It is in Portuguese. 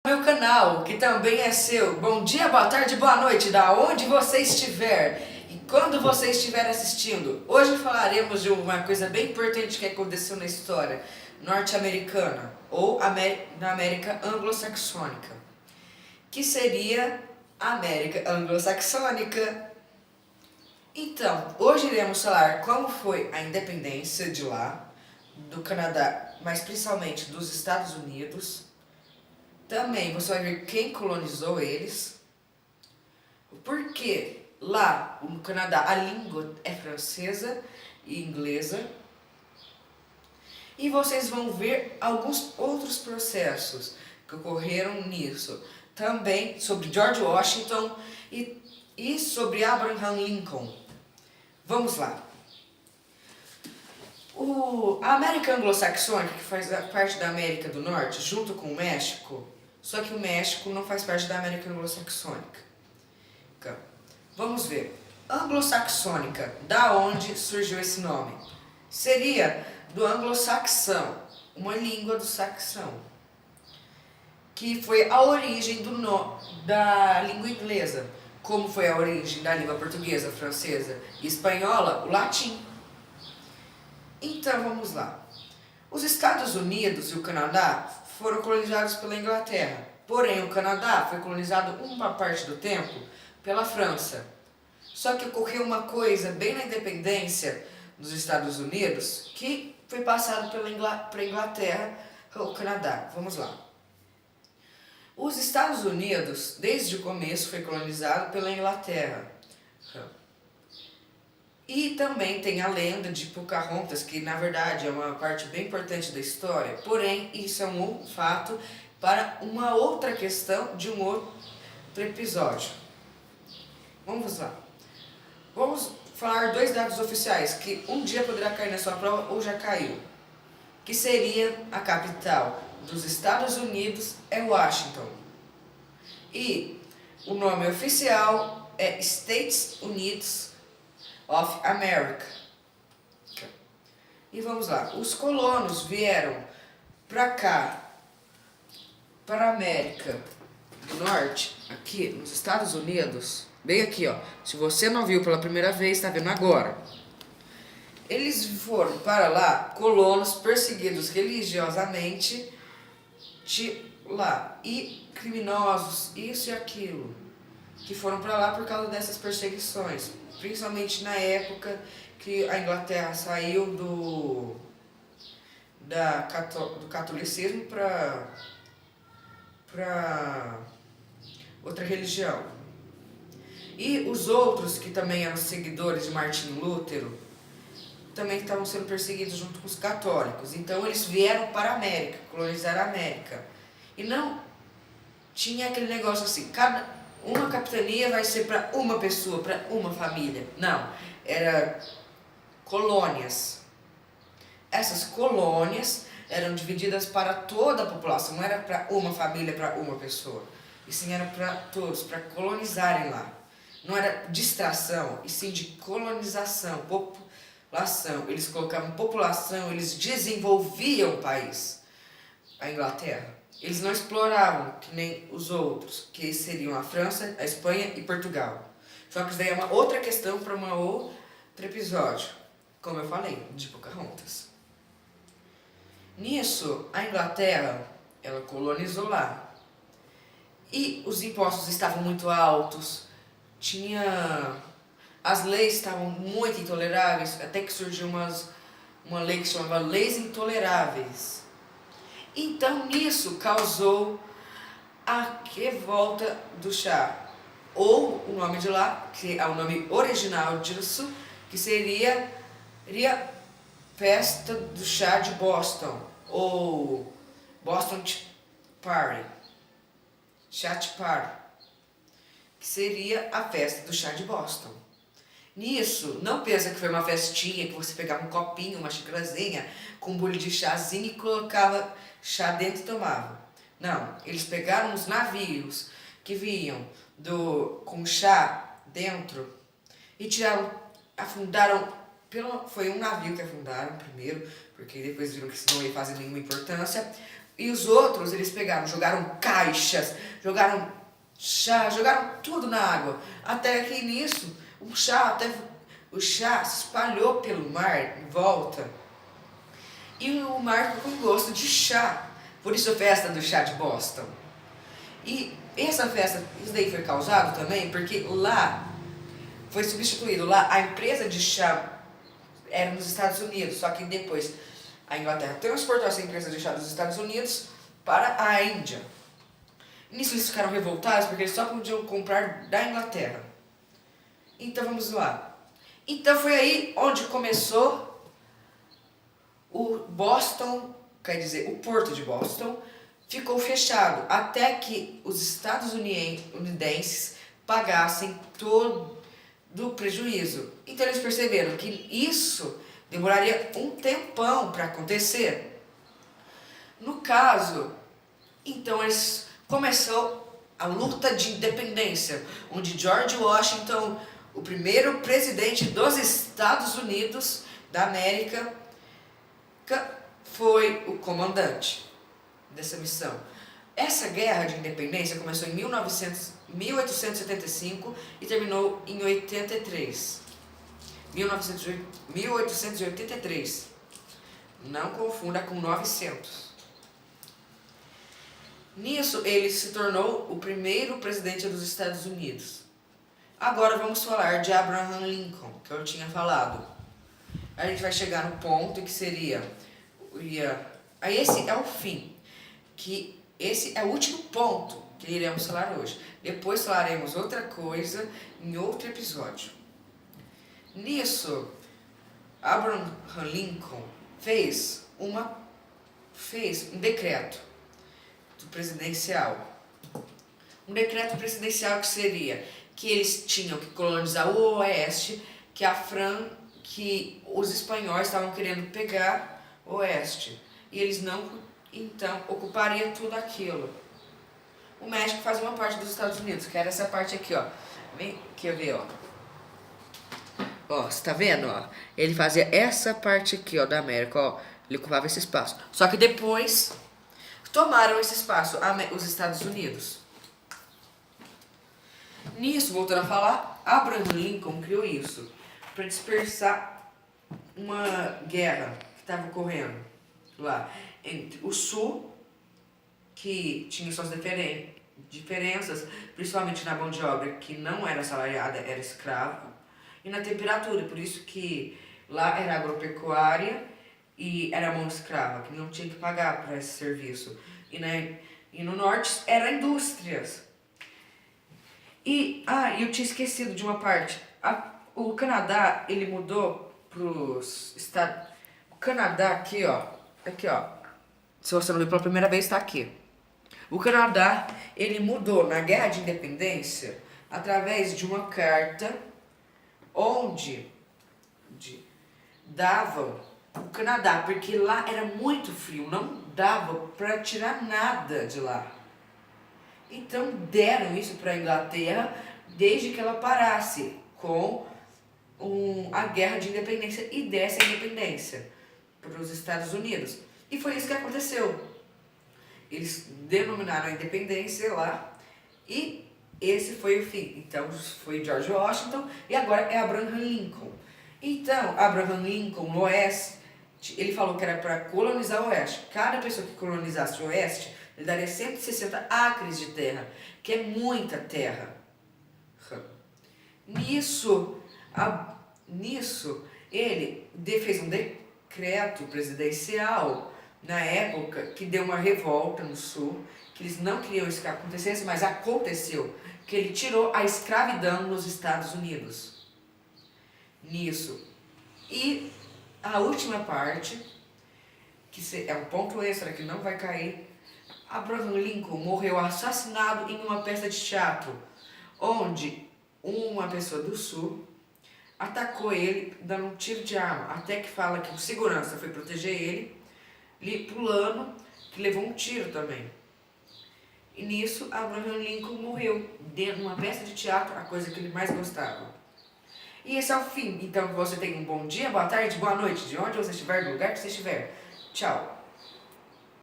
Meu canal, que também é seu. Bom dia, boa tarde, boa noite, da onde você estiver e quando você estiver assistindo. Hoje falaremos de uma coisa bem importante que aconteceu na história norte-americana ou na América anglo-saxônica, que seria a América anglo-saxônica. Então, hoje iremos falar como foi a independência de lá, do Canadá, mas principalmente dos Estados Unidos. Também você vai ver quem colonizou eles, porque lá no Canadá a língua é francesa e inglesa. E vocês vão ver alguns outros processos que ocorreram nisso. Também sobre George Washington e sobre Abraham Lincoln. Vamos lá. A América anglo-saxônica, que faz parte da América do Norte, junto com o México, só que o México não faz parte da América anglo-saxônica. Então, vamos ver. Anglo-saxônica, da onde surgiu esse nome? Seria do anglo-saxão, uma língua do saxão, que foi a origem da língua inglesa, como foi a origem da língua portuguesa, francesa e espanhola, o latim. Então vamos lá. Os Estados Unidos e o Canadá foram colonizados pela Inglaterra, porém o Canadá foi colonizado uma parte do tempo pela França. Só que ocorreu uma coisa bem na independência dos Estados Unidos que foi passado para a Inglaterra ou Canadá. Vamos lá. Os Estados Unidos, desde o começo, foi colonizado pela Inglaterra. E também tem a lenda de Pocahontas, que na verdade é uma parte bem importante da história, porém isso é um fato para uma outra questão de um outro episódio. Vamos lá. Vamos falar dois dados oficiais que um dia poderá cair na sua prova ou já caiu. Que seria a capital dos Estados Unidos é Washington. E o nome oficial é Estados Unidos of America. E vamos lá, os colonos vieram para cá, para a América do Norte, aqui nos Estados Unidos, bem aqui ó, se você não viu pela primeira vez, está vendo agora. Eles foram para lá, colonos perseguidos religiosamente, lá, e criminosos, isso e aquilo, que foram para lá por causa dessas perseguições, principalmente na época que a Inglaterra saiu do catolicismo para outra religião. E os outros que também eram seguidores de Martinho Lutero também estavam sendo perseguidos junto com os católicos. Então eles vieram para a América, colonizar a América. E não tinha aquele negócio assim, uma capitania vai ser para uma pessoa, para uma família. Não, era colônias. Essas colônias eram divididas para toda a população, não era para uma família, para uma pessoa. E sim era para todos, para colonizarem lá. Não era distração, e sim de colonização, população. Eles colocavam população, eles desenvolviam o país, a Inglaterra. Eles não exploravam que nem os outros, que seriam a França, a Espanha e Portugal. Só que isso daí é uma outra questão para um outro episódio, como eu falei, de Pocahontas. Nisso, a Inglaterra, ela colonizou lá. E os impostos estavam muito altos, as leis estavam muito intoleráveis, até que surgiu uma lei que se chamava Leis Intoleráveis. Então, nisso causou a revolta do chá, ou o nome de lá, que é o nome original disso, que seria Festa do Chá de Boston, ou Boston Tea Party, Chá Tea Party, que seria a festa do chá de Boston. Nisso, não pensa que foi uma festinha que você pegava um copinho, uma xicrazinha, com um bolho de chazinho e colocava chá dentro e tomava. Não, eles pegaram os navios que vinham com chá dentro e afundaram, foi um navio que afundaram primeiro, porque depois viram que isso não ia fazer nenhuma importância. E os outros, eles pegaram, jogaram caixas, jogaram chá, jogaram tudo na água. Até que nisso, o chá se espalhou pelo mar em volta. E o mar ficou com gosto de chá. Por isso a festa do chá de Boston. E essa festa, isso daí foi causado também porque lá foi substituído. Lá a empresa de chá era nos Estados Unidos, só que depois a Inglaterra transportou essa empresa de chá dos Estados Unidos para a Índia. Nisso eles ficaram revoltados porque eles só podiam comprar da Inglaterra. Então vamos lá. Então foi aí onde começou o Boston, quer dizer, o porto de Boston ficou fechado até que os estadunidenses pagassem todo o prejuízo. Então eles perceberam que isso demoraria um tempão para acontecer. No caso, então começou a luta de independência, onde George Washington, o primeiro presidente dos Estados Unidos da América, foi o comandante dessa missão. Essa guerra de independência começou em 1875 e terminou em 1883. Não confunda com 900. Nisso, ele se tornou o primeiro presidente dos Estados Unidos. Agora vamos falar de Abraham Lincoln, que eu tinha falado. A gente vai chegar no ponto que seria... Esse é o fim. Que esse é o último ponto que iremos falar hoje. Depois falaremos outra coisa em outro episódio. Nisso, Abraham Lincoln fez um decreto presidencial. Um decreto presidencial que seria que eles tinham que colonizar o Oeste, que os espanhóis estavam querendo pegar o Oeste. E eles não, então, ocupariam tudo aquilo. O México fazia uma parte dos Estados Unidos, que era essa parte aqui, ó. Vem aqui eu ver, ó. Ó, você tá vendo, ó? Ele fazia essa parte aqui, ó, da América, ó. Ele ocupava esse espaço. Só que depois tomaram esse espaço, os Estados Unidos. Nisso, voltando a falar, Abraham Lincoln criou isso para dispersar uma guerra que estava ocorrendo lá entre o Sul, que tinha suas diferenças, principalmente na mão de obra que não era assalariada, era escrava, e na temperatura, por isso que lá era agropecuária e era mão escrava, que não tinha que pagar para esse serviço. E no norte era indústrias. E eu tinha esquecido de uma parte. O Canadá, ele mudou para os Estados... O Canadá aqui, ó. Se você não viu pela primeira vez, está aqui. O Canadá, ele mudou na Guerra de Independência através de uma carta onde davam o Canadá, porque lá era muito frio, não dava para tirar nada de lá. Então deram isso para a Inglaterra desde que ela parasse com a Guerra de Independência e desse a independência para os Estados Unidos. E foi isso que aconteceu. Eles denominaram a independência lá e esse foi o fim. Então foi George Washington e agora é Abraham Lincoln. Então, Abraham Lincoln no Oeste, ele falou que era para colonizar o Oeste. Cada pessoa que colonizasse o Oeste, ele daria 160 acres de terra, que é muita terra. Nisso ele fez um decreto presidencial na época que deu uma revolta no Sul, que eles não queriam isso que acontecesse, mas aconteceu, que ele tirou a escravidão nos Estados Unidos. Nisso. E a última parte, que é um ponto extra que não vai cair, Abraham Lincoln morreu assassinado em uma peça de teatro, onde uma pessoa do Sul atacou ele dando um tiro de arma, até que fala que o segurança foi proteger ele pulando, que levou um tiro também. E nisso, Abraham Lincoln morreu dentro de uma peça de teatro, a coisa que ele mais gostava. E esse é o fim. Então, você tenha um bom dia, boa tarde, boa noite, de onde você estiver, do lugar que você estiver. Tchau.